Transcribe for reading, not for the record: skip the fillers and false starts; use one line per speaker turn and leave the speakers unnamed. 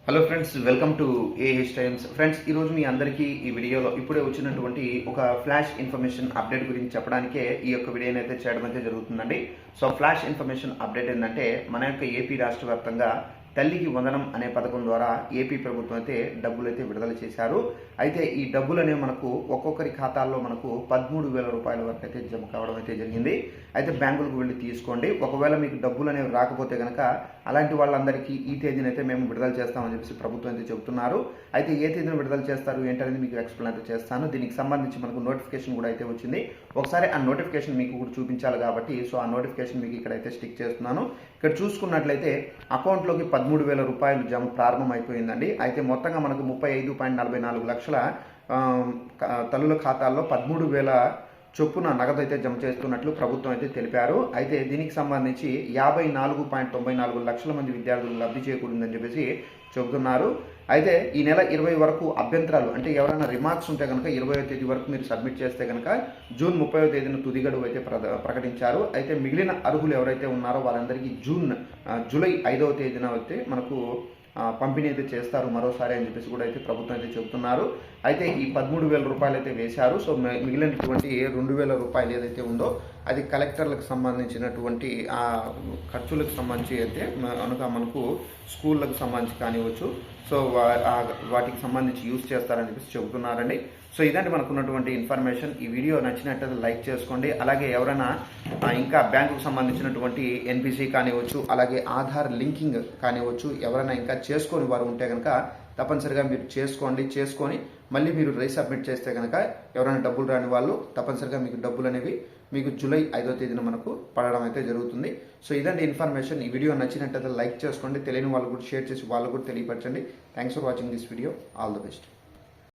Hello friends, welcome to AH times. Friends, ఈరోజు మీ అందరికీ ఈ వీడియోలో ఇప్పుడే వచ్చినటువంటి ఒక ఫ్లాష్ ఇన్ఫర్మేషన్ అప్డేట్ గురించి చెప్పడానికే ఈ యొక్క వీడియోని అయితే చేయడం అయితే జరుగుతుందండి. సో ఫ్లాష్ ఇన్ఫర్మేషన్ అప్డేట్ ఏంటంటే, మన యొక్క ఏపీ రాష్ట్ర వ్యాప్తంగా తల్లికి వందనం అనే పథకం ద్వారా ఏపీ ప్రభుత్వం అయితే డబ్బులు అయితే విడుదల చేశారు. అయితే ఈ డబ్బులు అనేవి మనకు ఒక్కొక్కరి ఖాతాల్లో మనకు 13,000 రూపాయల వరకు అయితే జమ కావడం అయితే జరిగింది. అయితే బ్యాంకులకు వెళ్ళి తీసుకోండి. ఒకవేళ మీకు డబ్బులు అనేవి రాకపోతే కనుక అలాంటి వాళ్ళందరికీ ఈ తేదీని అయితే మేము విడుదల చేస్తామని చెప్పేసి ప్రభుత్వం అయితే చెబుతున్నారు. అయితే ఏ తేదీని విడుదల చేస్తారు ఏంటనేది మీకు ఎక్స్ప్లెయిన్ అయితే చేస్తాను. దీనికి సంబంధించి మనకు నోటిఫికేషన్ కూడా అయితే వచ్చింది. ఒకసారి ఆ నోటిఫికేషన్ మీకు కూడా చూపించాలి కాబట్టి సో ఆ నోటిఫికేషన్ మీకు ఇక్కడైతే స్టిక్ చేస్తున్నాను. ఇక్కడ చూసుకున్నట్లయితే అకౌంట్లోకి 13,000 రూపాయలు జమ ప్రారంభం అయిపోయిందండి. అయితే మొత్తంగా మనకు 35.44 లక్షల తల్లుల ఖాతాల్లో 13,000 చొప్పున నగదు అయితే జమ చేస్తున్నట్లు ప్రభుత్వం అయితే తెలిపారు. అయితే దీనికి సంబంధించి 54.94 లక్షల మంది విద్యార్థులు లబ్ధి చేకూరిందని చెప్పేసి చెబుతున్నారు. అయితే ఈ నెల 20 వరకు అభ్యంతరాలు అంటే ఎవరైనా రిమార్క్స్ ఉంటే కనుక 20వ తేదీ వరకు మీరు సబ్మిట్ చేస్తే కనుక జూన్ 30వ తేదీన తుది గడువు అయితే ప్రకటించారు. అయితే మిగిలిన అర్హులు ఎవరైతే ఉన్నారో వాళ్ళందరికీ జూలై 5వ తేదీన అయితే మనకు పంపిణీ అయితే చేస్తారు మరోసారి అని చెప్పేసి కూడా అయితే ప్రభుత్వం అయితే చెబుతున్నారు. అయితే ఈ 13,000 రూపాయలు అయితే వేశారు. సో మిగిలినటువంటి 2,000 రూపాయలు ఏదైతే ఉందో అది కలెక్టర్లకు సంబంధించినటువంటి ఆ ఖర్చులకు సంబంధించి అయితే కనుక మనకు స్కూళ్ళకు సంబంధించి కానివచ్చు. సో వాటికి సంబంధించి యూజ్ చేస్తారని చెప్పేసి చెబుతున్నారండి. సో ఇదంటే మనకున్నటువంటి ఇన్ఫర్మేషన్. ఈ వీడియో నచ్చినట్లయితే లైక్ చేసుకోండి. అలాగే ఎవరైనా ఇంకా బ్యాంకుకు సంబంధించినటువంటి ఎన్పిసి కానివచ్చు, అలాగే ఆధార్ లింకింగ్ కానివచ్చు, ఎవరైనా ఇంకా చేసుకొని వారు ఉంటే కనుక తప్పనిసరిగా మీరు చేసుకొని మళ్ళీ మీరు రీసబ్మిట్ చేస్తే కనుక ఎవరైనా డబ్బులు రాని వాళ్ళు తప్పనిసరిగా మీకు డబ్బులు అనేవి మీకు జూలై 5వ తేదీన మనకు పడడం అయితే జరుగుతుంది. సో ఇదండి ఇన్ఫర్మేషన్. ఈ వీడియో నచ్చినట్లయితే లైక్ చేసుకోండి. తెలియని వాళ్ళు కూడా షేర్ చేసి వాళ్ళు కూడా తెలియపరచండి. Thanks for watching this video. All the best.